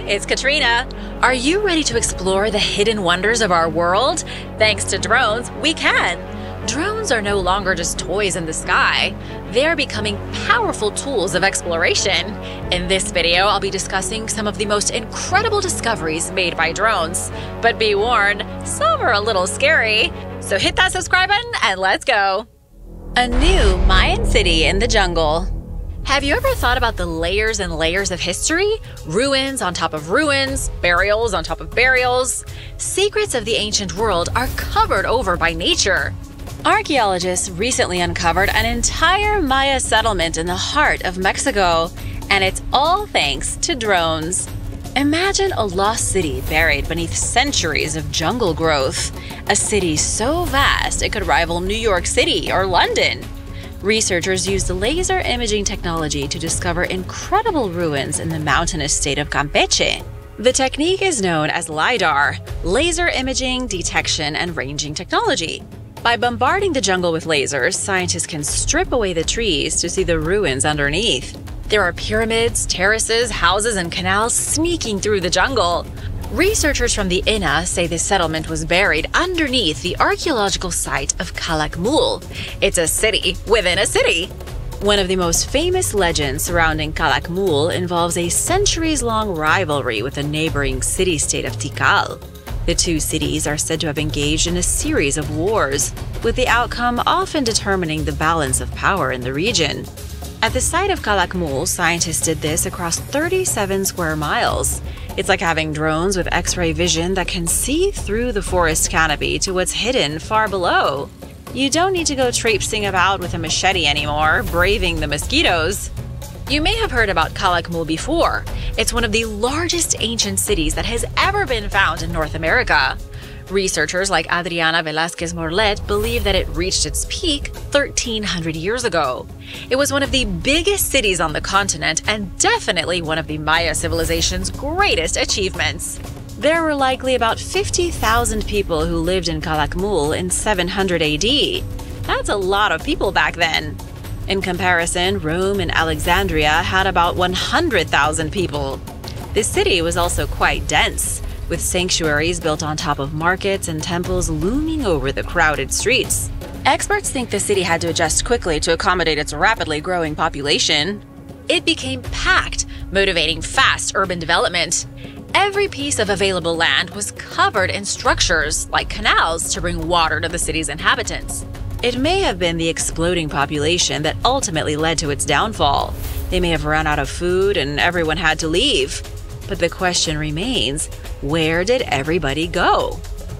it's Katrina. Are you ready to explore the hidden wonders of our world? Thanks to drones, we can. Drones are no longer just toys in the sky. They are becoming powerful tools of exploration. In this video, I'll be discussing some of the most incredible discoveries made by drones. But be warned, some are a little scary. So hit that subscribe button and let's go. A new Mayan city in the jungle. Have you ever thought about the layers and layers of history? Ruins on top of ruins, burials on top of burials. Secrets of the ancient world are covered over by nature. Archaeologists recently uncovered an entire Maya settlement in the heart of Mexico, and it's all thanks to drones. Imagine a lost city buried beneath centuries of jungle growth. A city so vast it could rival New York City or London. Researchers used laser imaging technology to discover incredible ruins in the mountainous state of Campeche. The technique is known as LiDAR, Laser Imaging, Detection, and Ranging Technology. By bombarding the jungle with lasers, scientists can strip away the trees to see the ruins underneath. There are pyramids, terraces, houses, and canals sneaking through the jungle. Researchers from the INA say this settlement was buried underneath the archaeological site of Calakmul. It's a city within a city. One of the most famous legends surrounding Calakmul involves a centuries-long rivalry with the neighboring city-state of Tikal. The two cities are said to have engaged in a series of wars, with the outcome often determining the balance of power in the region. At the site of Calakmul, scientists did this across 37 square miles. It's like having drones with X-ray vision that can see through the forest canopy to what's hidden far below. You don't need to go traipsing about with a machete anymore, braving the mosquitoes. You may have heard about Calakmul before. It's one of the largest ancient cities that has ever been found in North America. Researchers like Adriana Velázquez Morlet believe that it reached its peak 1,300 years ago. It was one of the biggest cities on the continent and definitely one of the Maya civilization's greatest achievements. There were likely about 50,000 people who lived in Calakmul in 700 AD. That's a lot of people back then. In comparison, Rome and Alexandria had about 100,000 people. The city was also quite dense, with sanctuaries built on top of markets and temples looming over the crowded streets. Experts think the city had to adjust quickly to accommodate its rapidly growing population. It became packed, motivating fast urban development. Every piece of available land was covered in structures, like canals, to bring water to the city's inhabitants. It may have been the exploding population that ultimately led to its downfall. They may have run out of food and everyone had to leave. But the question remains, where did everybody go?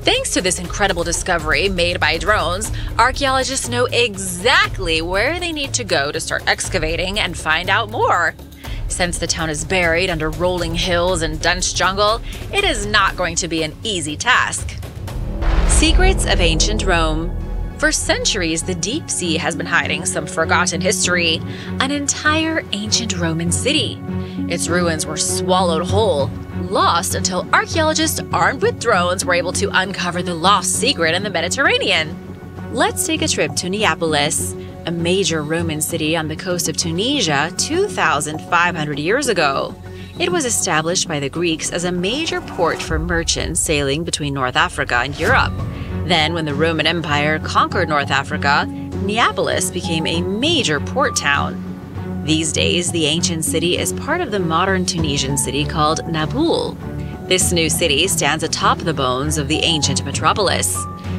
Thanks to this incredible discovery made by drones, archaeologists know exactly where they need to go to start excavating and find out more. Since the town is buried under rolling hills and dense jungle, it is not going to be an easy task. Secrets of ancient Rome. For centuries, the deep sea has been hiding some forgotten history, an entire ancient Roman city. Its ruins were swallowed whole, lost until archaeologists armed with drones were able to uncover the lost secret in the Mediterranean. Let's take a trip to Neapolis, a major Roman city on the coast of Tunisia 2,500 years ago. It was established by the Greeks as a major port for merchants sailing between North Africa and Europe. Then, when the Roman Empire conquered North Africa, Neapolis became a major port town. These days, the ancient city is part of the modern Tunisian city called Naboul. This new city stands atop the bones of the ancient metropolis.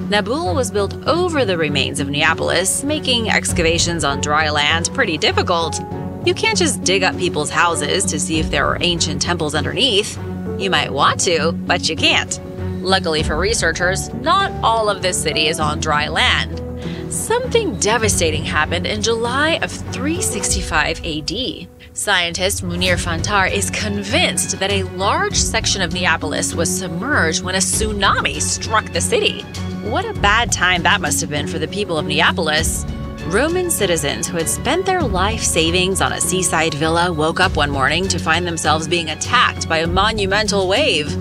Naboul was built over the remains of Neapolis, making excavations on dry land pretty difficult. You can't just dig up people's houses to see if there are ancient temples underneath. You might want to, but you can't. Luckily for researchers, not all of this city is on dry land. Something devastating happened in July of 365 AD. Scientist Munir Fantar is convinced that a large section of Neapolis was submerged when a tsunami struck the city. What a bad time that must have been for the people of Neapolis. Roman citizens who had spent their life savings on a seaside villa woke up one morning to find themselves being attacked by a monumental wave.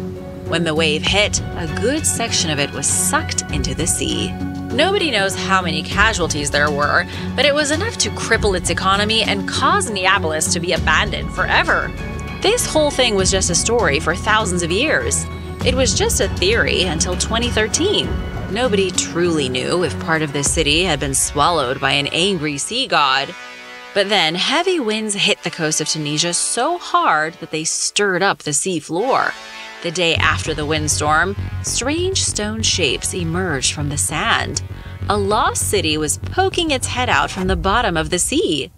When the wave hit, a good section of it was sucked into the sea. Nobody knows how many casualties there were, but it was enough to cripple its economy and cause Neapolis to be abandoned forever. This whole thing was just a story for thousands of years. It was just a theory until 2013. Nobody truly knew if part of the city had been swallowed by an angry sea god. But then heavy winds hit the coast of Tunisia so hard that they stirred up the sea floor. The day after the windstorm, strange stone shapes emerged from the sand. A lost city was poking its head out from the bottom of the sea.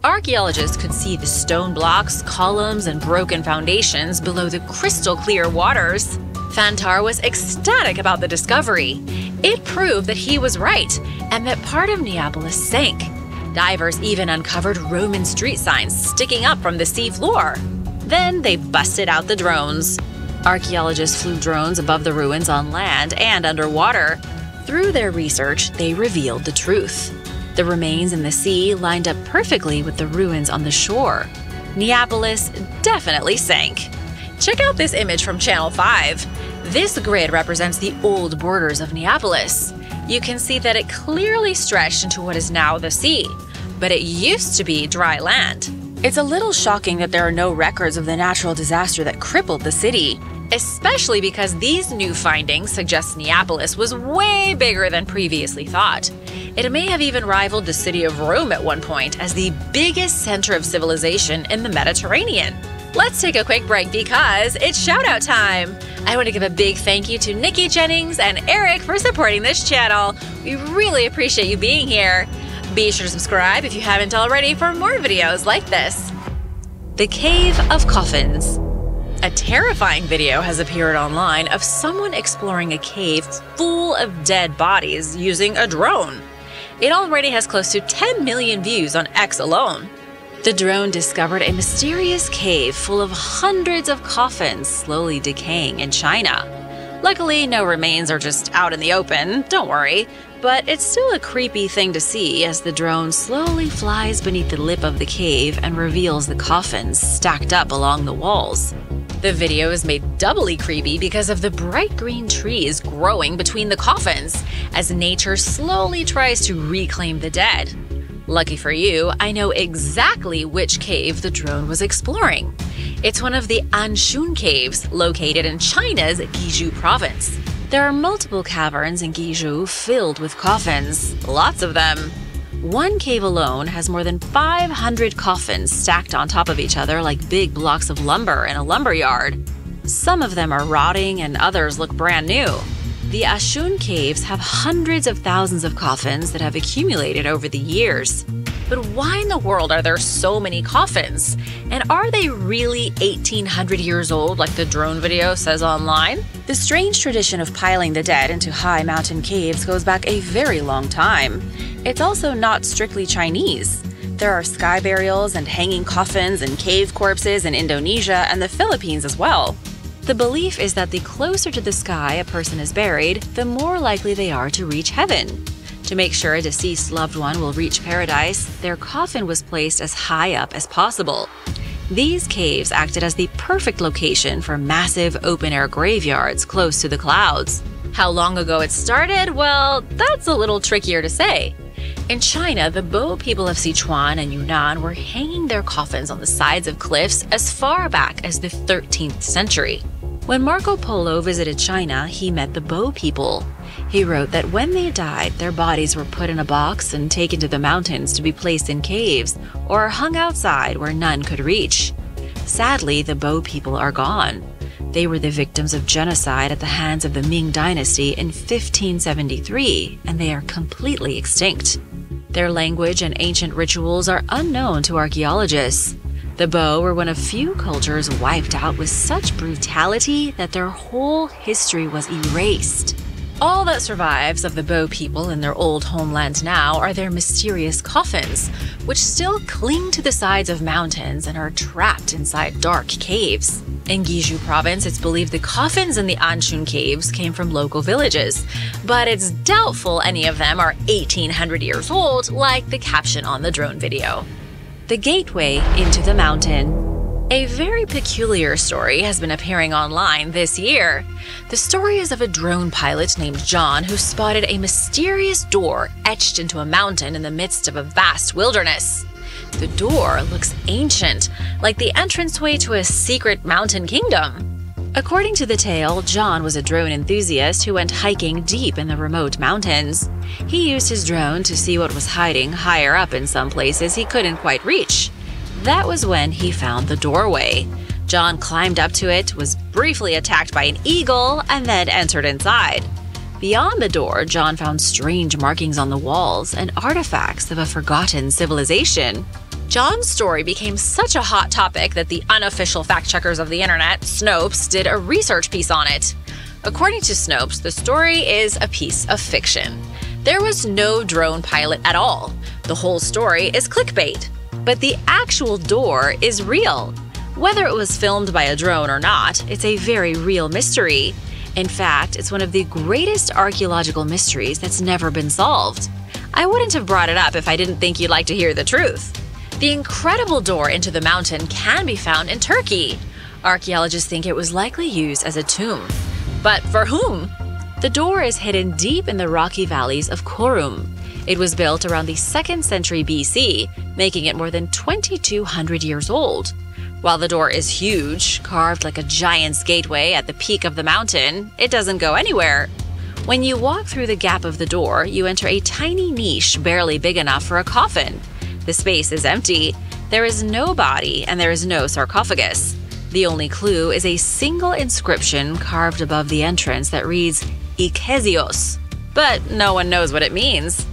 Archaeologists could see the stone blocks, columns, and broken foundations below the crystal-clear waters. Fantar was ecstatic about the discovery. It proved that he was right, and that part of Neapolis sank. Divers even uncovered Roman street signs sticking up from the sea floor. Then they busted out the drones. Archaeologists flew drones above the ruins on land and underwater. Through their research, they revealed the truth. The remains in the sea lined up perfectly with the ruins on the shore. Neapolis definitely sank. Check out this image from Channel 5. This grid represents the old borders of Neapolis. You can see that it clearly stretched into what is now the sea, but it used to be dry land. It's a little shocking that there are no records of the natural disaster that crippled the city, especially because these new findings suggest Neapolis was way bigger than previously thought. It may have even rivaled the city of Rome at one point as the biggest center of civilization in the Mediterranean. Let's take a quick break because it's shoutout time! I want to give a big thank you to Nikki Jennings and Eric for supporting this channel. We really appreciate you being here. Be sure to subscribe if you haven't already for more videos like this. The Cave of Coffins. A terrifying video has appeared online of someone exploring a cave full of dead bodies using a drone. It already has close to 10 million views on X alone. The drone discovered a mysterious cave full of hundreds of coffins slowly decaying in China. Luckily, no remains are just out in the open, don't worry, but it's still a creepy thing to see as the drone slowly flies beneath the lip of the cave and reveals the coffins stacked up along the walls. The video is made doubly creepy because of the bright green trees growing between the coffins as nature slowly tries to reclaim the dead. Lucky for you, I know exactly which cave the drone was exploring. It's one of the Anshun caves located in China's Guizhou province. There are multiple caverns in Guizhou filled with coffins, lots of them. One cave alone has more than 500 coffins stacked on top of each other like big blocks of lumber in a lumber yard. Some of them are rotting and others look brand new. The Anshun caves have hundreds of thousands of coffins that have accumulated over the years. But why in the world are there so many coffins? And are they really 1,800 years old like the drone video says online? The strange tradition of piling the dead into high mountain caves goes back a very long time. It's also not strictly Chinese. There are sky burials and hanging coffins and cave corpses in Indonesia and the Philippines as well. The belief is that the closer to the sky a person is buried, the more likely they are to reach heaven. To make sure a deceased loved one will reach paradise, their coffin was placed as high up as possible. These caves acted as the perfect location for massive open-air graveyards close to the clouds. How long ago it started? Well, that's a little trickier to say. In China, the Bo people of Sichuan and Yunnan were hanging their coffins on the sides of cliffs as far back as the 13th century. When Marco Polo visited China, he met the Bo people. He wrote that when they died, their bodies were put in a box and taken to the mountains to be placed in caves or hung outside where none could reach. Sadly, the Bo people are gone. They were the victims of genocide at the hands of the Ming Dynasty in 1573, and they are completely extinct. Their language and ancient rituals are unknown to archaeologists. The Bo were one of few cultures wiped out with such brutality that their whole history was erased. All that survives of the Bo people in their old homeland now are their mysterious coffins, which still cling to the sides of mountains and are trapped inside dark caves. In Guizhou province, it's believed the coffins in the Anshun caves came from local villages, but it's doubtful any of them are 1,800 years old, like the caption on the drone video. The gateway into the mountain. A very peculiar story has been appearing online this year. The story is of a drone pilot named John who spotted a mysterious door etched into a mountain in the midst of a vast wilderness. The door looks ancient, like the entranceway to a secret mountain kingdom. According to the tale, John was a drone enthusiast who went hiking deep in the remote mountains. He used his drone to see what was hiding higher up in some places he couldn't quite reach. That was when he found the doorway. John climbed up to it, was briefly attacked by an eagle, and then entered inside. Beyond the door, John found strange markings on the walls and artifacts of a forgotten civilization. John's story became such a hot topic that the unofficial fact-checkers of the internet, Snopes, did a research piece on it. According to Snopes, the story is a piece of fiction. There was no drone pilot at all. The whole story is clickbait. But the actual door is real. Whether it was filmed by a drone or not, it's a very real mystery. In fact, it's one of the greatest archaeological mysteries that's never been solved. I wouldn't have brought it up if I didn't think you'd like to hear the truth. The incredible door into the mountain can be found in Turkey. Archaeologists think it was likely used as a tomb. But for whom? The door is hidden deep in the rocky valleys of Korum. It was built around the 2nd century BC, making it more than 2,200 years old. While the door is huge, carved like a giant's gateway at the peak of the mountain, it doesn't go anywhere. When you walk through the gap of the door, you enter a tiny niche barely big enough for a coffin. The space is empty. There is no body and there is no sarcophagus. The only clue is a single inscription carved above the entrance that reads Ikesios, but no one knows what it means.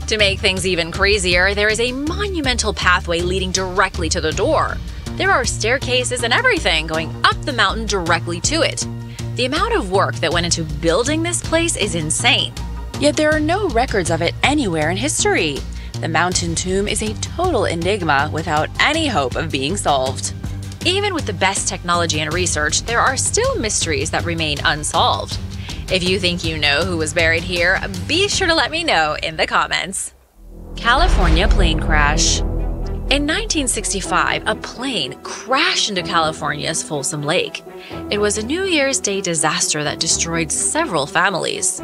To make things even crazier, there is a monumental pathway leading directly to the door. There are staircases and everything going up the mountain directly to it. The amount of work that went into building this place is insane. Yet there are no records of it anywhere in history. The mountain tomb is a total enigma without any hope of being solved. Even with the best technology and research, there are still mysteries that remain unsolved. If you think you know who was buried here, be sure to let me know in the comments. California plane crash. In 1965, a plane crashed into California's Folsom Lake. It was a New Year's Day disaster that destroyed several families.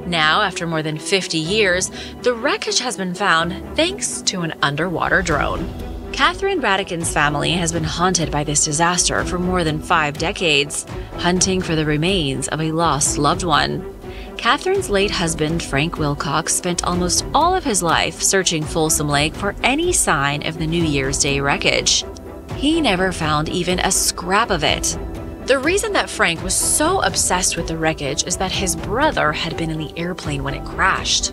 Now, after more than 50 years, the wreckage has been found thanks to an underwater drone. Catherine Radican's family has been haunted by this disaster for more than 5 decades, hunting for the remains of a lost loved one. Catherine's late husband, Frank Wilcox, spent almost all of his life searching Folsom Lake for any sign of the New Year's Day wreckage. He never found even a scrap of it. The reason that Frank was so obsessed with the wreckage is that his brother had been in the airplane when it crashed.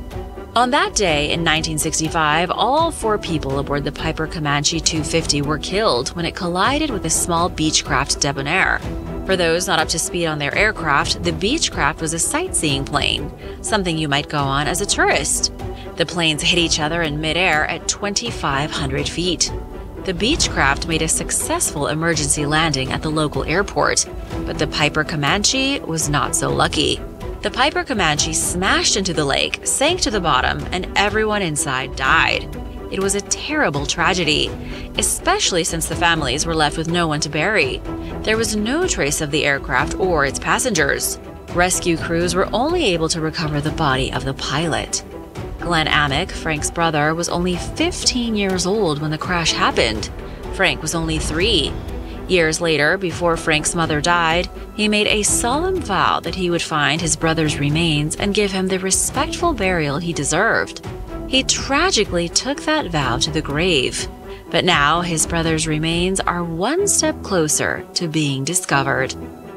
On that day in 1965, all 4 people aboard the Piper Comanche 250 were killed when it collided with a small Beechcraft Debonair. For those not up to speed on their aircraft, the Beechcraft was a sightseeing plane, something you might go on as a tourist. The planes hit each other in midair at 2,500 feet. The Beechcraft made a successful emergency landing at the local airport, but the Piper Comanche was not so lucky. The Piper Comanche smashed into the lake, sank to the bottom, and everyone inside died. It was a terrible tragedy, especially since the families were left with no one to bury. There was no trace of the aircraft or its passengers. Rescue crews were only able to recover the body of the pilot. Glenn Amick, Frank's brother, was only 15 years old when the crash happened. Frank was only 3. Years later, before Frank's mother died, he made a solemn vow that he would find his brother's remains and give him the respectful burial he deserved. He tragically took that vow to the grave, but now his brother's remains are one step closer to being discovered.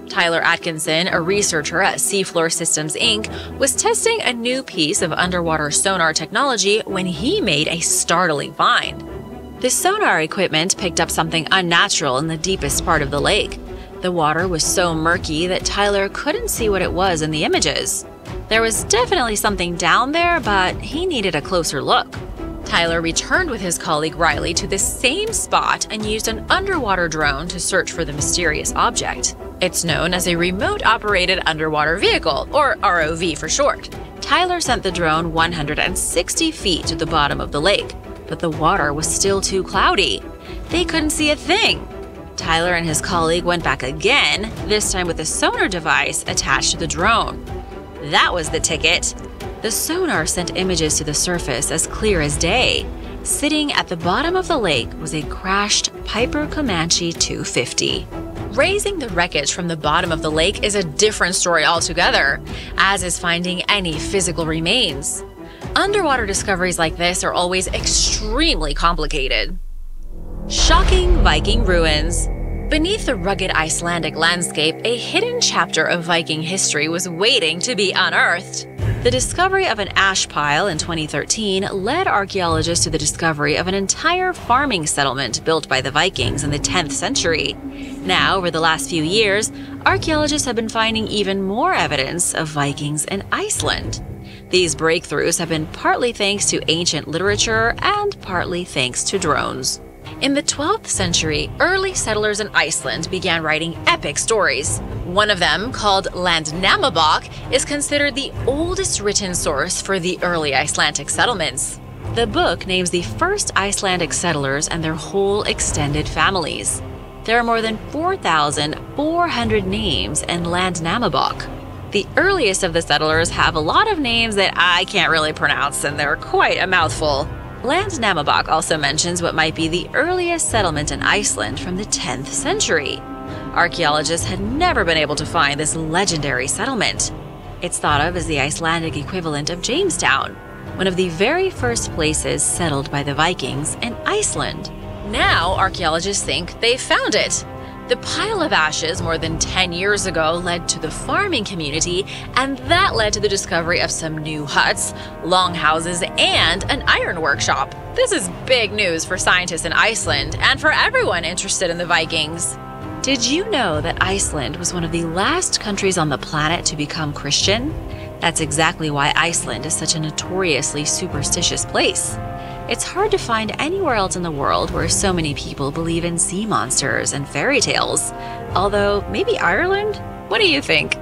Tyler Atkinson, a researcher at Seafloor Systems Inc., was testing a new piece of underwater sonar technology when he made a startling find. The sonar equipment picked up something unnatural in the deepest part of the lake. The water was so murky that Tyler couldn't see what it was in the images. There was definitely something down there, but he needed a closer look. Tyler returned with his colleague Riley to the same spot and used an underwater drone to search for the mysterious object. It's known as a remote-operated underwater vehicle, or ROV for short. Tyler sent the drone 160 feet to the bottom of the lake, but the water was still too cloudy. They couldn't see a thing. Tyler and his colleague went back again, this time with a sonar device attached to the drone. That was the ticket. The sonar sent images to the surface as clear as day. Sitting at the bottom of the lake was a crashed Piper Comanche 250. Raising the wreckage from the bottom of the lake is a different story altogether, as is finding any physical remains. Underwater discoveries like this are always extremely complicated. Shocking Viking ruins. Beneath the rugged Icelandic landscape, a hidden chapter of Viking history was waiting to be unearthed. The discovery of an ash pile in 2013 led archaeologists to the discovery of an entire farming settlement built by the Vikings in the 10th century. Now, over the last few years, archaeologists have been finding even more evidence of Vikings in Iceland. These breakthroughs have been partly thanks to ancient literature and partly thanks to drones. In the 12th century, early settlers in Iceland began writing epic stories. One of them, called Landnámabók, is considered the oldest written source for the early Icelandic settlements. The book names the first Icelandic settlers and their whole extended families. There are more than 4,400 names in Landnámabók. The earliest of the settlers have a lot of names that I can't really pronounce, and they're quite a mouthful. Landnámabók also mentions what might be the earliest settlement in Iceland from the 10th century. Archaeologists had never been able to find this legendary settlement. It's thought of as the Icelandic equivalent of Jamestown, one of the very first places settled by the Vikings in Iceland. Now, archaeologists think they've found it. The pile of ashes more than 10 years ago led to the farming community, and that led to the discovery of some new huts, longhouses, and an iron workshop. This is big news for scientists in Iceland and for everyone interested in the Vikings. Did you know that Iceland was one of the last countries on the planet to become Christian? That's exactly why Iceland is such a notoriously superstitious place. It's hard to find anywhere else in the world where so many people believe in sea monsters and fairy tales. Although, maybe Ireland? What do you think?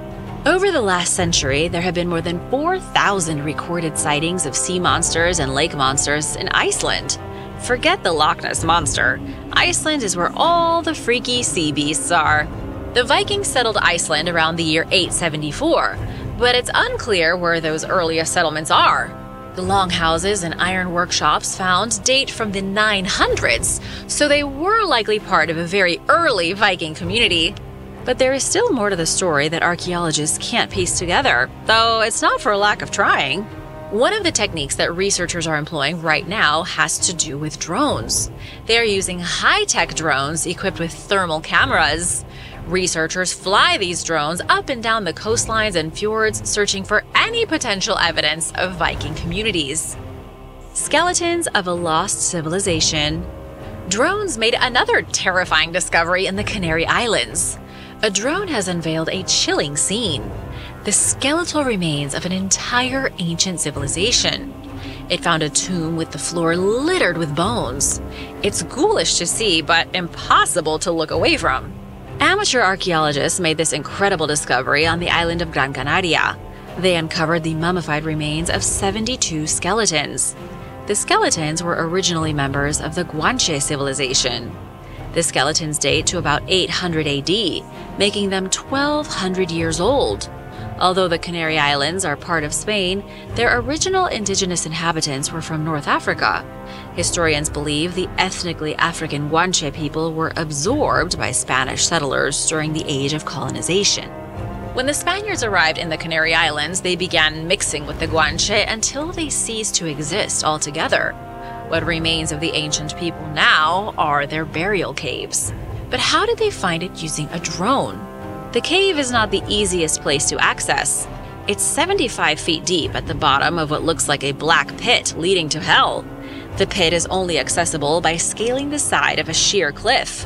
Over the last century, there have been more than 4,000 recorded sightings of sea monsters and lake monsters in Iceland. Forget the Loch Ness Monster. Iceland is where all the freaky sea beasts are. The Vikings settled Iceland around the year 874, but it's unclear where those earliest settlements are. The longhouses and iron workshops found date from the 900s, so they were likely part of a very early Viking community. But there is still more to the story that archaeologists can't piece together, though it's not for a lack of trying. One of the techniques that researchers are employing right now has to do with drones. They are using high-tech drones equipped with thermal cameras. Researchers fly these drones up and down the coastlines and fjords, searching for any potential evidence of Viking communities. Skeletons of a lost civilization. Drones made another terrifying discovery in the Canary Islands. A drone has unveiled a chilling scene: the skeletal remains of an entire ancient civilization. It found a tomb with the floor littered with bones. It's ghoulish to see, but impossible to look away from. Amateur archaeologists made this incredible discovery on the island of Gran Canaria. They uncovered the mummified remains of 72 skeletons. The skeletons were originally members of the Guanche civilization. The skeletons date to about 800 AD, making them 1,200 years old. Although the Canary Islands are part of Spain, their original indigenous inhabitants were from North Africa. Historians believe the ethnically African Guanche people were absorbed by Spanish settlers during the age of colonization. When the Spaniards arrived in the Canary Islands, they began mixing with the Guanche until they ceased to exist altogether. What remains of the ancient people now are their burial caves. But how did they find it using a drone? The cave is not the easiest place to access. It's 75 feet deep at the bottom of what looks like a black pit leading to hell. The pit is only accessible by scaling the side of a sheer cliff.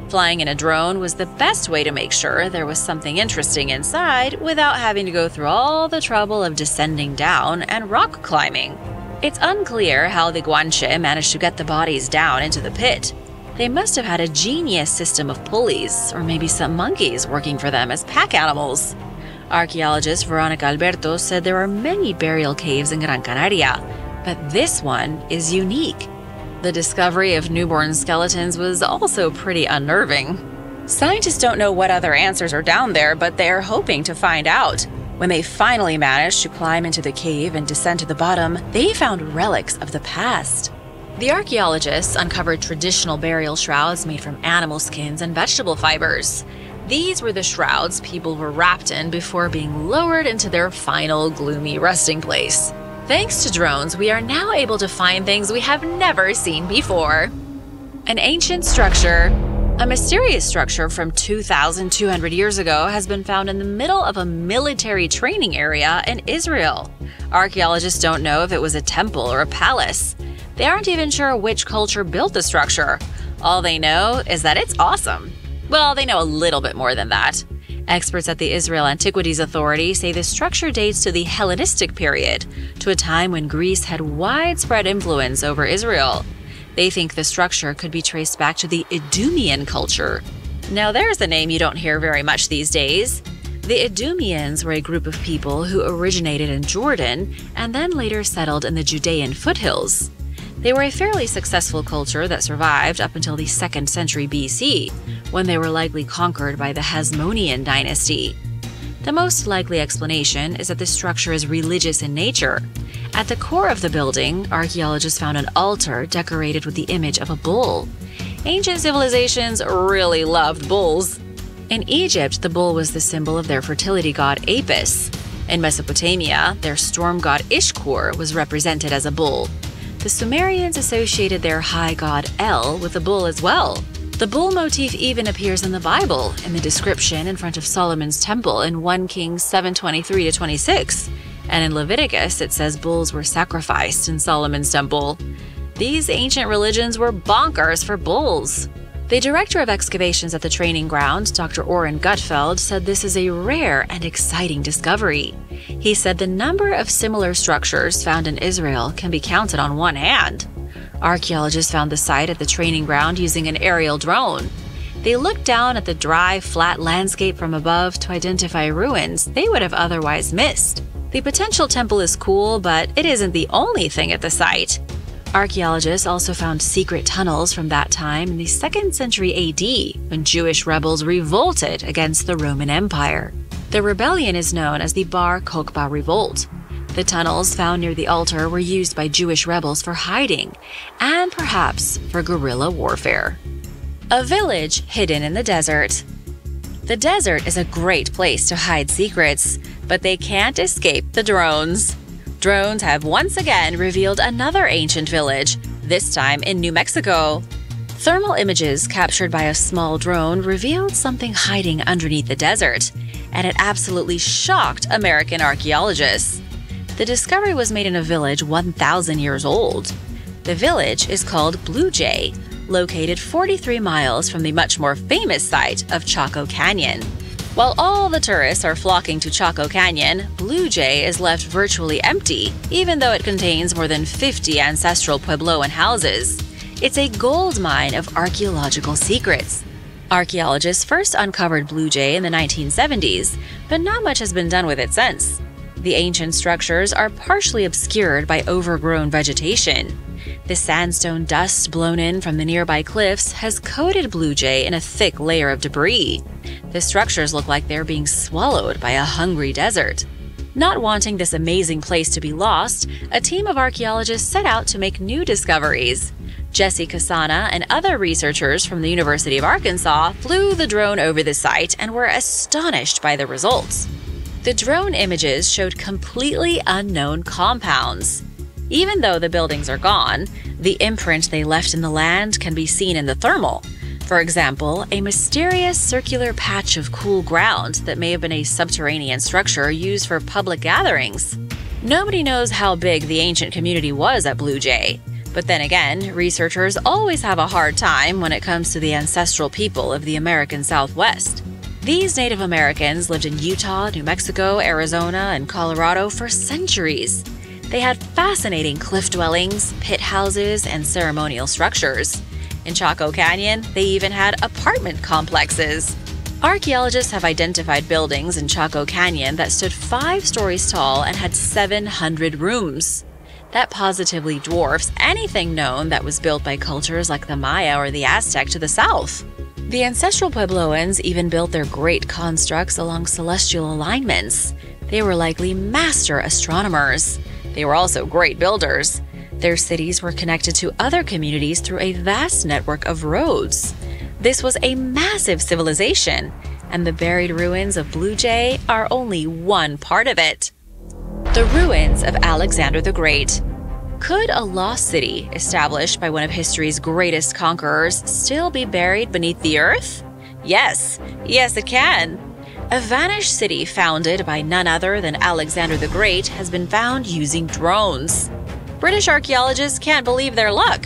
Flying in a drone was the best way to make sure there was something interesting inside without having to go through all the trouble of descending down and rock climbing. It's unclear how the Guanche managed to get the bodies down into the pit. They must have had a genius system of pulleys, or maybe some monkeys working for them as pack animals. Archaeologist Veronica Alberto said there are many burial caves in Gran Canaria, but this one is unique. The discovery of newborn skeletons was also pretty unnerving. Scientists don't know what other answers are down there, but they're hoping to find out. When they finally managed to climb into the cave and descend to the bottom, they found relics of the past. The archaeologists uncovered traditional burial shrouds made from animal skins and vegetable fibers. These were the shrouds people were wrapped in before being lowered into their final gloomy resting place. Thanks to drones, we are now able to find things we have never seen before. An ancient structure. A mysterious structure from 2,200 years ago has been found in the middle of a military training area in Israel. Archaeologists don't know if it was a temple or a palace. They aren't even sure which culture built the structure. All they know is that it's awesome. Well, they know a little bit more than that. Experts at the Israel Antiquities Authority say the structure dates to the Hellenistic period, to a time when Greece had widespread influence over Israel. They think the structure could be traced back to the Idumean culture. Now there's a name you don't hear very much these days. The Idumeans were a group of people who originated in Jordan and then later settled in the Judean foothills. They were a fairly successful culture that survived up until the 2nd century BC, when they were likely conquered by the Hasmonean dynasty. The most likely explanation is that the structure is religious in nature. At the core of the building, archaeologists found an altar decorated with the image of a bull. Ancient civilizations really loved bulls. In Egypt, the bull was the symbol of their fertility god Apis. In Mesopotamia, their storm god Ishkur was represented as a bull. The Sumerians associated their high god El with the bull as well. The bull motif even appears in the Bible, in the description in front of Solomon's temple in 1 Kings 7:23-26. And in Leviticus, it says bulls were sacrificed in Solomon's temple. These ancient religions were bonkers for bulls. The director of excavations at the training ground, Dr. Oren Gutfeld, said this is a rare and exciting discovery. He said the number of similar structures found in Israel can be counted on one hand. Archaeologists found the site at the training ground using an aerial drone. They looked down at the dry, flat landscape from above to identify ruins they would have otherwise missed. The potential temple is cool, but it isn't the only thing at the site. Archaeologists also found secret tunnels from that time in the 2nd century AD, when Jewish rebels revolted against the Roman Empire. The rebellion is known as the Bar Kokhba Revolt. The tunnels found near the altar were used by Jewish rebels for hiding, and perhaps for guerrilla warfare. A village hidden in the desert. The desert is a great place to hide secrets, but they can't escape the drones. Drones have once again revealed another ancient village, this time in New Mexico. Thermal images captured by a small drone revealed something hiding underneath the desert, and it absolutely shocked American archaeologists. The discovery was made in a village 1,000 years old. The village is called Blue Jay, located 43 miles from the much more famous site of Chaco Canyon. While all the tourists are flocking to Chaco Canyon, Blue Jay is left virtually empty, even though it contains more than 50 ancestral Puebloan houses. It's a gold mine of archaeological secrets. Archaeologists first uncovered Blue Jay in the 1970s, but not much has been done with it since. The ancient structures are partially obscured by overgrown vegetation. The sandstone dust blown in from the nearby cliffs has coated Blue Jay in a thick layer of debris. The structures look like they're being swallowed by a hungry desert. Not wanting this amazing place to be lost, a team of archaeologists set out to make new discoveries. Jesse Kasana and other researchers from the University of Arkansas flew the drone over the site and were astonished by the results. The drone images showed completely unknown compounds. Even though the buildings are gone, the imprint they left in the land can be seen in the thermal. For example, a mysterious circular patch of cool ground that may have been a subterranean structure used for public gatherings. Nobody knows how big the ancient community was at Blue Jay. But then again, researchers always have a hard time when it comes to the ancestral people of the American Southwest. These Native Americans lived in Utah, New Mexico, Arizona, and Colorado for centuries. They had fascinating cliff dwellings, pit houses, and ceremonial structures. In Chaco Canyon, they even had apartment complexes. Archaeologists have identified buildings in Chaco Canyon that stood 5 stories tall and had 700 rooms. That positively dwarfs anything known that was built by cultures like the Maya or the Aztec to the south. The ancestral Puebloans even built their great constructs along celestial alignments. They were likely master astronomers. They were also great builders. Their cities were connected to other communities through a vast network of roads. This was a massive civilization, and the buried ruins of Blue Jay are only one part of it. The ruins of Alexander the Great. Could a lost city established by one of history's greatest conquerors still be buried beneath the earth? Yes, it can. A vanished city founded by none other than Alexander the Great has been found using drones. British archaeologists can't believe their luck.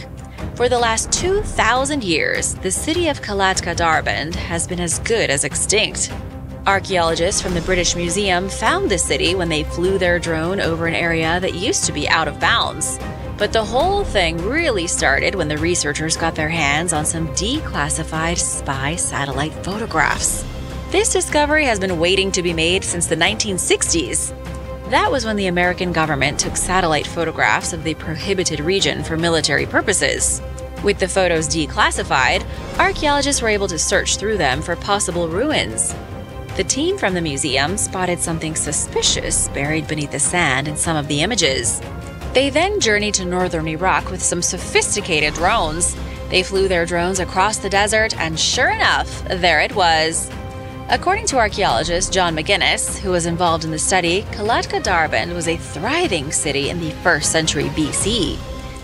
For the last 2,000 years, the city of Kalatka Darband has been as good as extinct. Archaeologists from the British Museum found the city when they flew their drone over an area that used to be out of bounds. But the whole thing really started when the researchers got their hands on some declassified spy satellite photographs. This discovery has been waiting to be made since the 1960s. That was when the American government took satellite photographs of the prohibited region for military purposes. With the photos declassified, archaeologists were able to search through them for possible ruins. The team from the museum spotted something suspicious buried beneath the sand in some of the images. They then journeyed to northern Iraq with some sophisticated drones. They flew their drones across the desert, and sure enough, there it was. According to archaeologist John McGuinness, who was involved in the study, Kalatka Darband was a thriving city in the 1st century BC.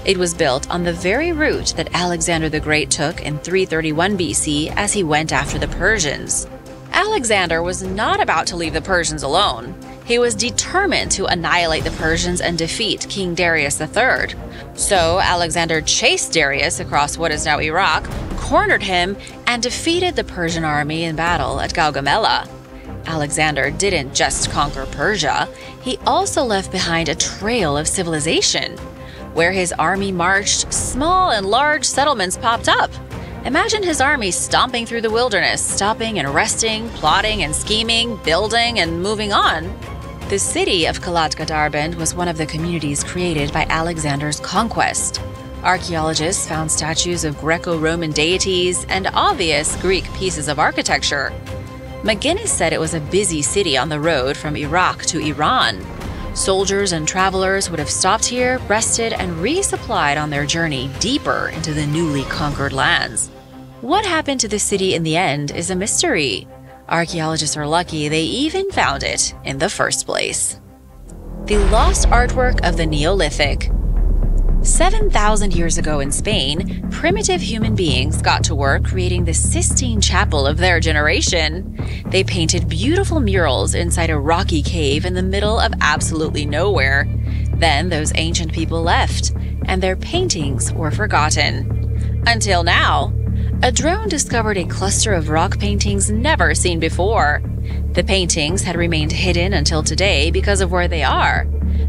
It was built on the very route that Alexander the Great took in 331 BC as he went after the Persians. Alexander was not about to leave the Persians alone. He was determined to annihilate the Persians and defeat King Darius III. So Alexander chased Darius across what is now Iraq, cornered him, and defeated the Persian army in battle at Gaugamela. Alexander didn't just conquer Persia, he also left behind a trail of civilization. Where his army marched, small and large settlements popped up. Imagine his army stomping through the wilderness, stopping and resting, plotting and scheming, building and moving on. The city of Kalatka Darband was one of the communities created by Alexander's conquest. Archaeologists found statues of Greco-Roman deities and obvious Greek pieces of architecture. McGuinness said it was a busy city on the road from Iraq to Iran. Soldiers and travelers would have stopped here, rested, and resupplied on their journey deeper into the newly conquered lands. What happened to the city in the end is a mystery. Archaeologists are lucky they even found it in the first place. The lost artwork of the Neolithic. 7,000 years ago in Spain, primitive human beings got to work creating the Sistine Chapel of their generation. They painted beautiful murals inside a rocky cave in the middle of absolutely nowhere. Then those ancient people left, and their paintings were forgotten. Until now. A drone discovered a cluster of rock paintings never seen before. The paintings had remained hidden until today because of where they are.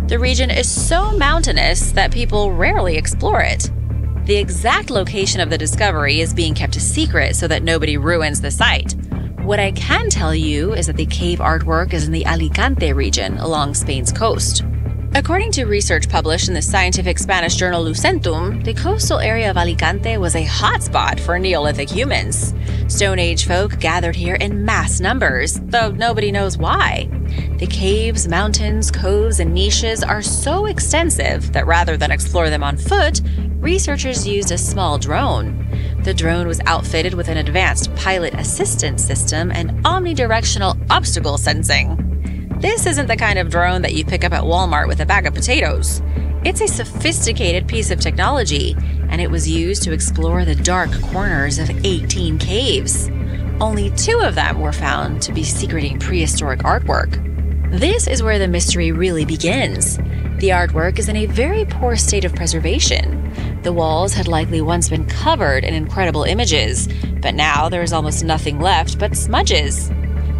The region is so mountainous that people rarely explore it. The exact location of the discovery is being kept a secret so that nobody ruins the site. What I can tell you is that the cave artwork is in the Alicante region along Spain's coast. According to research published in the scientific Spanish journal Lucentum, the coastal area of Alicante was a hotspot for Neolithic humans. Stone Age folk gathered here in mass numbers, though nobody knows why. The caves, mountains, coves, and niches are so extensive that rather than explore them on foot, researchers used a small drone. The drone was outfitted with an advanced pilot assistance system and omnidirectional obstacle sensing. This isn't the kind of drone that you pick up at Walmart with a bag of potatoes. It's a sophisticated piece of technology, and it was used to explore the dark corners of 18 caves. Only 2 of them were found to be secreting prehistoric artwork. This is where the mystery really begins. The artwork is in a very poor state of preservation. The walls had likely once been covered in incredible images, but now there is almost nothing left but smudges.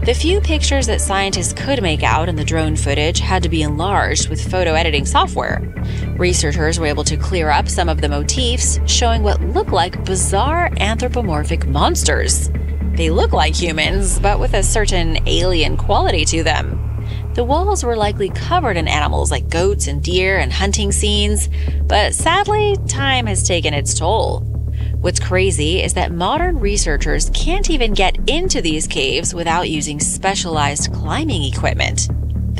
The few pictures that scientists could make out in the drone footage had to be enlarged with photo editing software. Researchers were able to clear up some of the motifs, showing what look like bizarre anthropomorphic monsters. They look like humans, but with a certain alien quality to them. The walls were likely covered in animals like goats and deer and hunting scenes, but sadly, time has taken its toll. What's crazy is that modern researchers can't even get into these caves without using specialized climbing equipment.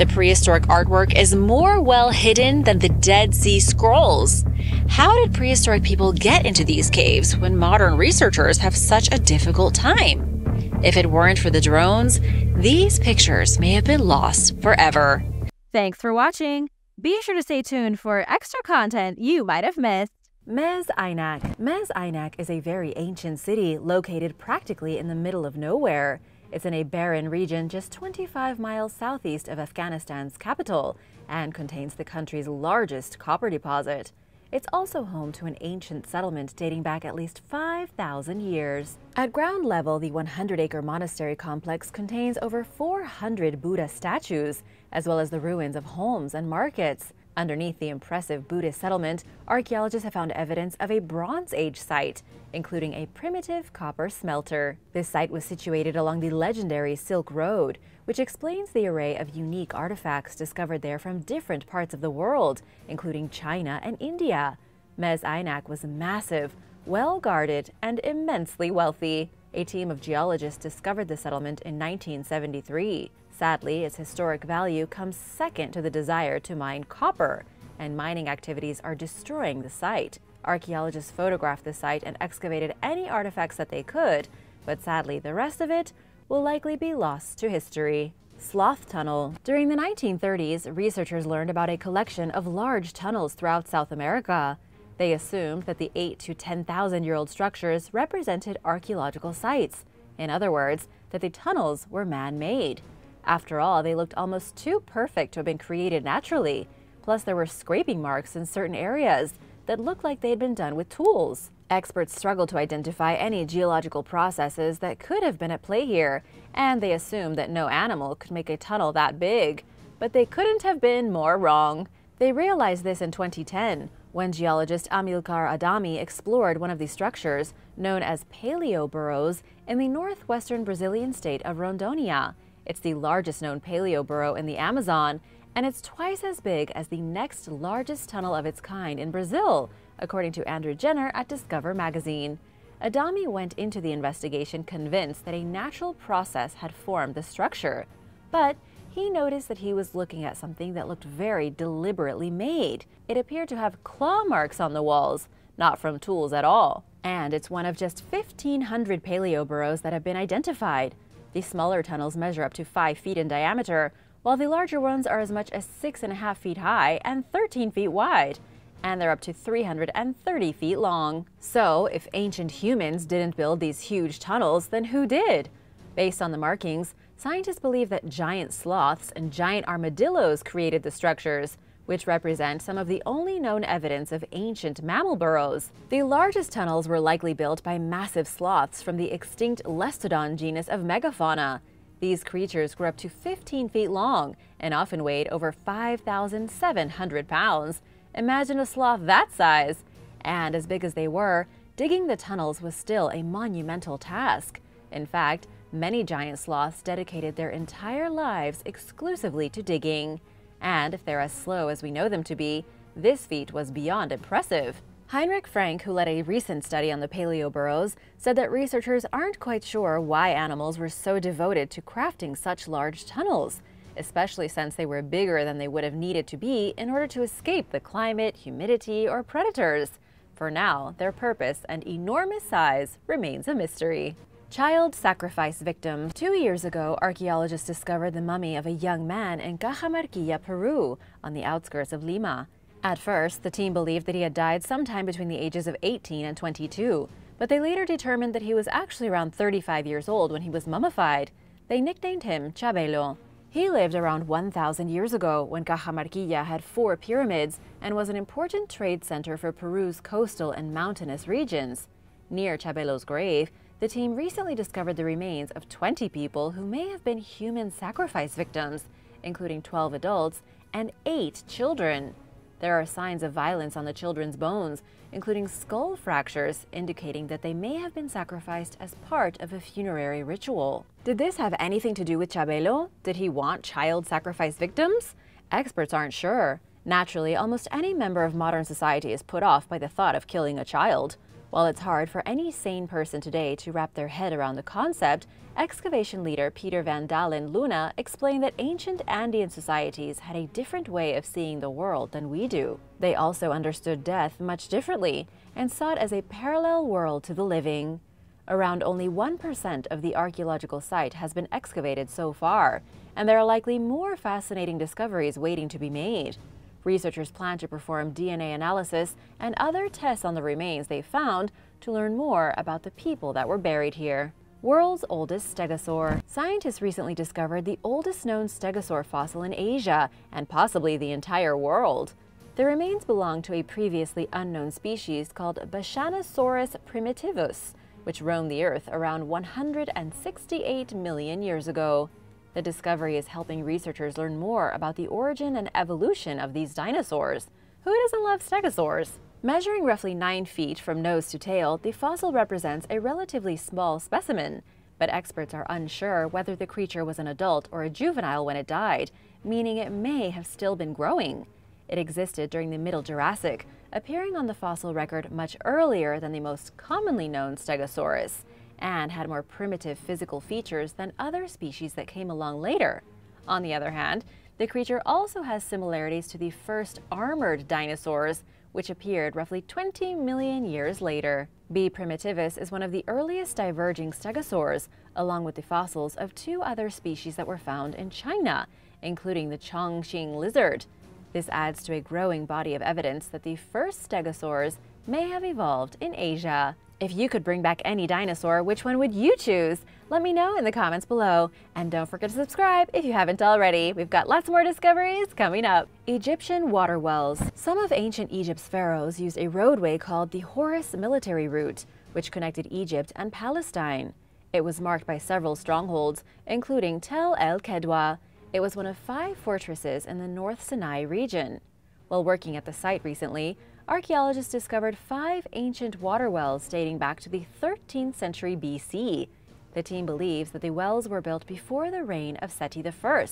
The prehistoric artwork is more well hidden than the Dead Sea Scrolls. How did prehistoric people get into these caves when modern researchers have such a difficult time? If it weren't for the drones, these pictures may have been lost forever. Thanks for watching. Be sure to stay tuned for extra content you might have missed. Aynak. Aynak is a very ancient city located practically in the middle of nowhere. It's in a barren region just 25 miles southeast of Afghanistan's capital and contains the country's largest copper deposit. It's also home to an ancient settlement dating back at least 5,000 years. At ground level, the 100-acre monastery complex contains over 400 Buddha statues, as well as the ruins of homes and markets. Underneath the impressive Buddhist settlement, archaeologists have found evidence of a Bronze Age site, including a primitive copper smelter. This site was situated along the legendary Silk Road, which explains the array of unique artifacts discovered there from different parts of the world, including China and India. Aynak was massive, well-guarded, and immensely wealthy. A team of geologists discovered the settlement in 1973. Sadly, its historic value comes second to the desire to mine copper, and mining activities are destroying the site. Archaeologists photographed the site and excavated any artifacts that they could, but sadly the rest of it will likely be lost to history. Sloth Tunnel. During the 1930s, researchers learned about a collection of large tunnels throughout South America. They assumed that the 8,000 to 10,000-year-old structures represented archaeological sites. In other words, that the tunnels were man-made. After all, they looked almost too perfect to have been created naturally. Plus, there were scraping marks in certain areas that looked like they had been done with tools. Experts struggled to identify any geological processes that could have been at play here, and they assumed that no animal could make a tunnel that big. But they couldn't have been more wrong. They realized this in 2010, when geologist Amilcar Adami explored one of these structures, known as paleo burrows, in the northwestern Brazilian state of Rondônia. It's the largest known paleo burrow in the Amazon, and it's twice as big as the next largest tunnel of its kind in Brazil, according to Andrew Jenner at Discover magazine. Adami went into the investigation convinced that a natural process had formed the structure, but he noticed that he was looking at something that looked very deliberately made. It appeared to have claw marks on the walls, not from tools at all. And it's one of just 1,500 paleo burrows that have been identified. The smaller tunnels measure up to 5 feet in diameter, while the larger ones are as much as 6.5 feet high and 13 feet wide, and they're up to 330 feet long. So, if ancient humans didn't build these huge tunnels, then who did? Based on the markings, scientists believe that giant sloths and giant armadillos created the structures, which represent some of the only known evidence of ancient mammal burrows. The largest tunnels were likely built by massive sloths from the extinct Lestodon genus of megafauna. These creatures grew up to 15 feet long and often weighed over 5,700 pounds. Imagine a sloth that size! And as big as they were, digging the tunnels was still a monumental task. In fact, many giant sloths dedicated their entire lives exclusively to digging. And if they're as slow as we know them to be, this feat was beyond impressive. Heinrich Frank, who led a recent study on the paleo burrows, said that researchers aren't quite sure why animals were so devoted to crafting such large tunnels, especially since they were bigger than they would have needed to be in order to escape the climate, humidity, or predators. For now, their purpose and enormous size remains a mystery. Child sacrifice victim. 2 years ago, archaeologists discovered the mummy of a young man in Cajamarquilla, Peru, on the outskirts of Lima. At first, the team believed that he had died sometime between the ages of 18 and 22, but they later determined that he was actually around 35 years old when he was mummified. They nicknamed him Chabelo. He lived around 1,000 years ago when Cajamarquilla had 4 pyramids and was an important trade center for Peru's coastal and mountainous regions. Near Chabelo's grave, the team recently discovered the remains of 20 people who may have been human sacrifice victims, including 12 adults and 8 children. There are signs of violence on the children's bones, including skull fractures, indicating that they may have been sacrificed as part of a funerary ritual. Did this have anything to do with Chabelo? Did he want child sacrifice victims? Experts aren't sure. Naturally, almost any member of modern society is put off by the thought of killing a child. While it's hard for any sane person today to wrap their head around the concept, excavation leader Peter van Dalen Luna explained that ancient Andean societies had a different way of seeing the world than we do. They also understood death much differently and saw it as a parallel world to the living. Around only 1% of the archaeological site has been excavated so far, and there are likely more fascinating discoveries waiting to be made. Researchers plan to perform DNA analysis and other tests on the remains they found to learn more about the people that were buried here. World's oldest stegosaur. Scientists recently discovered the oldest known stegosaur fossil in Asia and possibly the entire world. The remains belong to a previously unknown species called Bashanosaurus primitivus, which roamed the Earth around 168 million years ago. The discovery is helping researchers learn more about the origin and evolution of these dinosaurs. Who doesn't love stegosaurs? Measuring roughly 9 feet from nose to tail, the fossil represents a relatively small specimen, but experts are unsure whether the creature was an adult or a juvenile when it died, meaning it may have still been growing. It existed during the Middle Jurassic, appearing on the fossil record much earlier than the most commonly known Stegosaurus, and had more primitive physical features than other species that came along later. On the other hand, the creature also has similarities to the first armored dinosaurs, which appeared roughly 20 million years later. B. primitivus is one of the earliest diverging stegosaurs, along with the fossils of 2 other species that were found in China, including the Chongqing lizard. This adds to a growing body of evidence that the first stegosaurs may have evolved in Asia. If you could bring back any dinosaur, which one would you choose? Let me know in the comments below. And don't forget to subscribe if you haven't already. We've got lots more discoveries coming up. Egyptian water wells. Some of ancient Egypt's pharaohs used a roadway called the Horus Military Route, which connected Egypt and Palestine. It was marked by several strongholds, including Tel el-Kedwa. It was one of 5 fortresses in the North Sinai region. While working at the site recently, archaeologists discovered 5 ancient water wells dating back to the 13th century BC. The team believes that the wells were built before the reign of Seti I,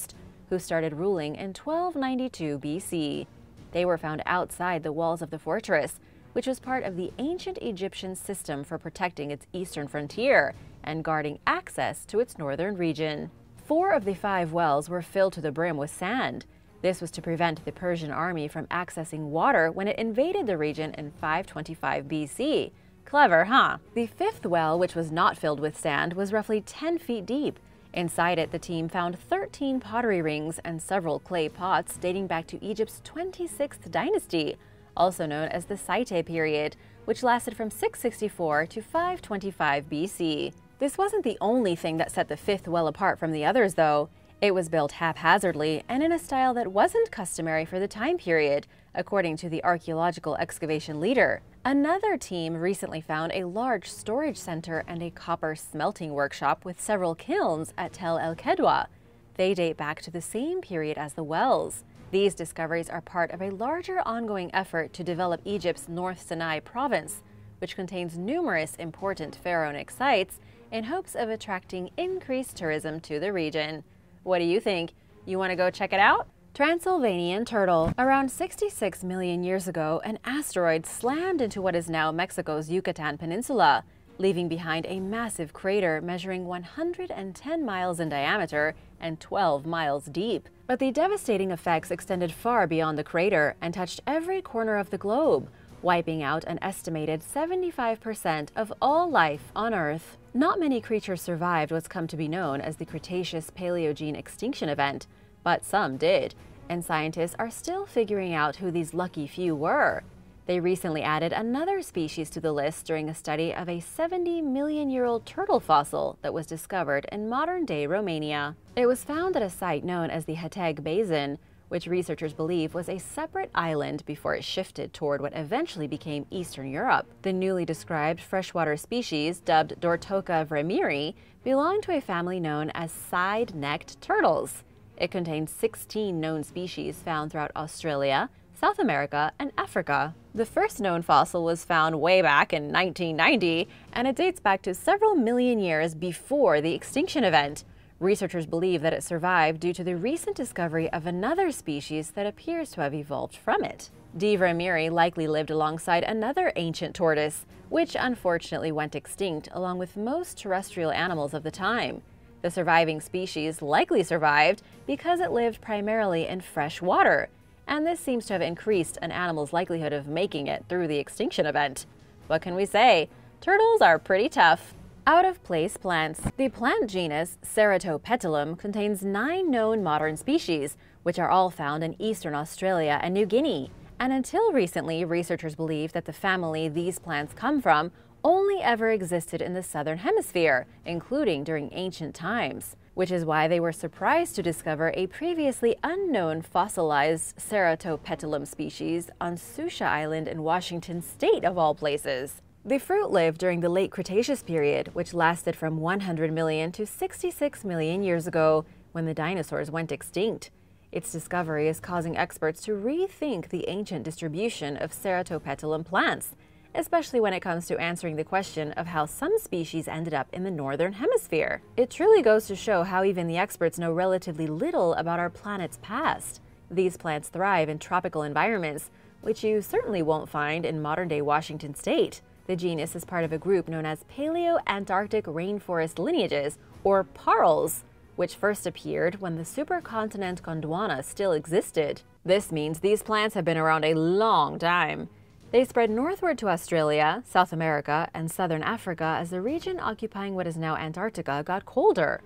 who started ruling in 1292 BC. They were found outside the walls of the fortress, which was part of the ancient Egyptian system for protecting its eastern frontier and guarding access to its northern region. 4 of the 5 wells were filled to the brim with sand. This was to prevent the Persian army from accessing water when it invaded the region in 525 BC. Clever, huh? The 5th well, which was not filled with sand, was roughly 10 feet deep. Inside it, the team found 13 pottery rings and several clay pots dating back to Egypt's 26th dynasty, also known as the Site period, which lasted from 664 to 525 BC. This wasn't the only thing that set the 5th well apart from the others, though. It was built haphazardly and in a style that wasn't customary for the time period, according to the archaeological excavation leader. Another team recently found a large storage center and a copper smelting workshop with several kilns at Tel el-Kedwa. They date back to the same period as the wells. These discoveries are part of a larger ongoing effort to develop Egypt's North Sinai province, which contains numerous important pharaonic sites, in hopes of attracting increased tourism to the region. What do you think? You want to go check it out? Transylvanian Turtle. Around 66 million years ago, an asteroid slammed into what is now Mexico's Yucatan Peninsula, leaving behind a massive crater measuring 110 miles in diameter and 12 miles deep. But the devastating effects extended far beyond the crater and touched every corner of the globe, wiping out an estimated 75% of all life on Earth. Not many creatures survived what's come to be known as the Cretaceous-Paleogene extinction event, but some did, and scientists are still figuring out who these lucky few were. They recently added another species to the list during a study of a 70-million-year-old turtle fossil that was discovered in modern-day Romania. It was found at a site known as the Heteg Basin, which researchers believe was a separate island before it shifted toward what eventually became Eastern Europe. The newly described freshwater species, dubbed Dortoca vremiri, belonged to a family known as side-necked turtles. It contains 16 known species found throughout Australia, South America, and Africa. The first known fossil was found way back in 1990, and it dates back to several million years before the extinction event. Researchers believe that it survived due to the recent discovery of another species that appears to have evolved from it. Divra miri likely lived alongside another ancient tortoise, which unfortunately went extinct along with most terrestrial animals of the time. The surviving species likely survived because it lived primarily in fresh water, and this seems to have increased an animal's likelihood of making it through the extinction event. What can we say? Turtles are pretty tough. Out-of-place plants. The plant genus Ceratopetalum contains 9 known modern species, which are all found in eastern Australia and New Guinea. And until recently, researchers believed that the family these plants come from only ever existed in the southern hemisphere, including during ancient times, which is why they were surprised to discover a previously unknown fossilized Ceratopetalum species on Susha Island in Washington state, of all places. The fruit lived during the late Cretaceous period, which lasted from 100 million to 66 million years ago, when the dinosaurs went extinct. Its discovery is causing experts to rethink the ancient distribution of Ceratopetalum plants, especially when it comes to answering the question of how some species ended up in the northern hemisphere. It truly goes to show how even the experts know relatively little about our planet's past. These plants thrive in tropical environments, which you certainly won't find in modern-day Washington state. The genus is part of a group known as Paleo-Antarctic Rainforest Lineages, or PARLs, which first appeared when the supercontinent Gondwana still existed. This means these plants have been around a long time. They spread northward to Australia, South America, and southern Africa as the region occupying what is now Antarctica got colder.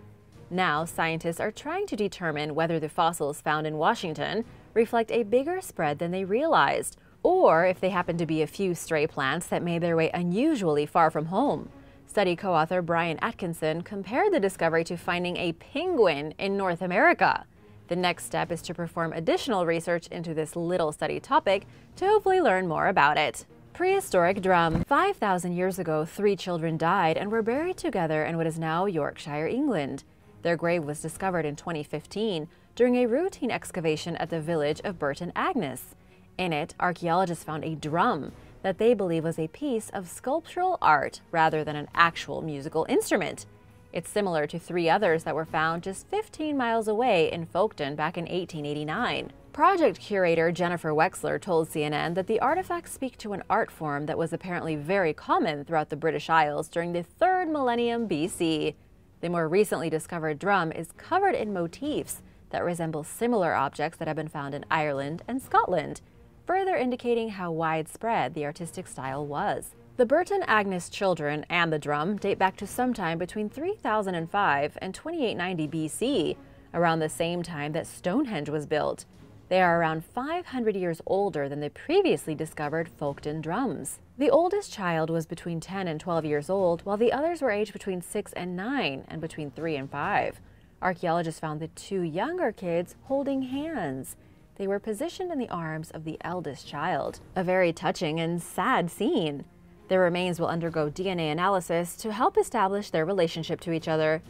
Now, scientists are trying to determine whether the fossils found in Washington reflect a bigger spread than they realized, or if they happen to be a few stray plants that made their way unusually far from home. Study co-author Brian Atkinson compared the discovery to finding a penguin in North America. The next step is to perform additional research into this little studied topic to hopefully learn more about it. Prehistoric Drum. 5,000 years ago, 3 children died and were buried together in what is now Yorkshire, England. Their grave was discovered in 2015 during a routine excavation at the village of Burton Agnes. In it, archaeologists found a drum that they believe was a piece of sculptural art rather than an actual musical instrument. It's similar to 3 others that were found just 15 miles away in Folkestone back in 1889. Project curator Jennifer Wexler told CNN that the artifacts speak to an art form that was apparently very common throughout the British Isles during the 3rd millennium BC. The more recently discovered drum is covered in motifs that resemble similar objects that have been found in Ireland and Scotland, further indicating how widespread the artistic style was. The Burton Agnes children and the drum date back to sometime between 3005 and 2890 BC, around the same time that Stonehenge was built. They are around 500 years older than the previously discovered Folkestone drums. The oldest child was between 10 and 12 years old, while the others were aged between 6 and 9 and between 3 and 5. Archaeologists found the 2 younger kids holding hands. They were positioned in the arms of the eldest child. A very touching and sad scene. Their remains will undergo DNA analysis to help establish their relationship to each other.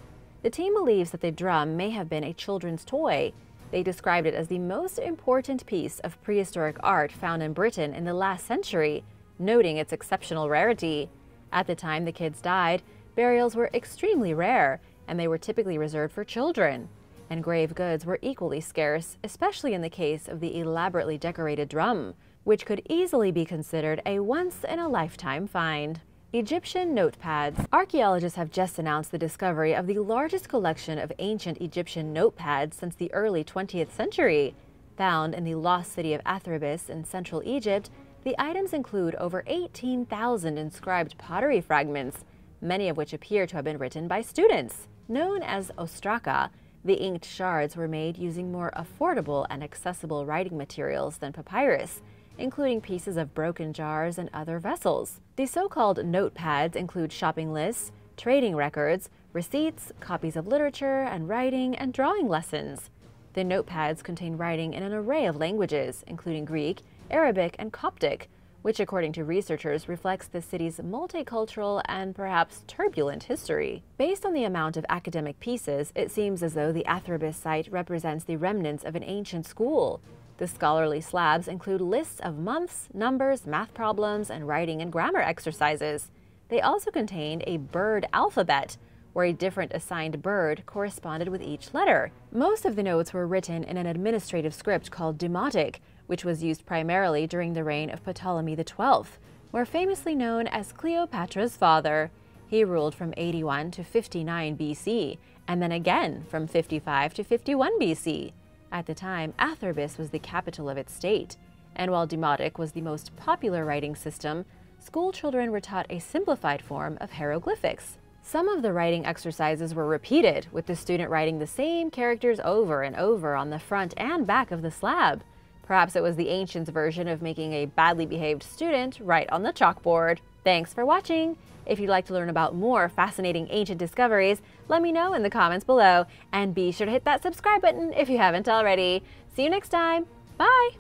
The team believes that the drum may have been a children's toy. They described it as the most important piece of prehistoric art found in Britain in the last century, noting its exceptional rarity. At the time the kids died, burials were extremely rare, and they were typically reserved for children. And grave goods were equally scarce, especially in the case of the elaborately decorated drum, which could easily be considered a once-in-a-lifetime find. Egyptian notepads. Archaeologists have just announced the discovery of the largest collection of ancient Egyptian notepads since the early 20th century. Found in the lost city of Athribis in central Egypt, the items include over 18,000 inscribed pottery fragments, many of which appear to have been written by students. Known as ostraka, the inked shards were made using more affordable and accessible writing materials than papyrus, including pieces of broken jars and other vessels. The so-called notepads include shopping lists, trading records, receipts, copies of literature and writing, and drawing lessons. The notepads contain writing in an array of languages, including Greek, Arabic, and Coptic, which according to researchers reflects the city's multicultural and perhaps turbulent history. Based on the amount of academic pieces, it seems as though the Athribis site represents the remnants of an ancient school. The scholarly slabs include lists of months, numbers, math problems, and writing and grammar exercises. They also contain a bird alphabet, where a different assigned bird corresponded with each letter. Most of the notes were written in an administrative script called Demotic, which was used primarily during the reign of Ptolemy XII, more famously known as Cleopatra's father. He ruled from 81 to 59 BC, and then again from 55 to 51 BC. At the time, Atherbis was the capital of its state, and while Demotic was the most popular writing system, school children were taught a simplified form of hieroglyphics. Some of the writing exercises were repeated, with the student writing the same characters over and over on the front and back of the slab. Perhaps it was the ancients' version of making a badly behaved student write on the chalkboard. Thanks for watching! If you'd like to learn about more fascinating ancient discoveries, let me know in the comments below, and be sure to hit that subscribe button if you haven't already. See you next time! Bye!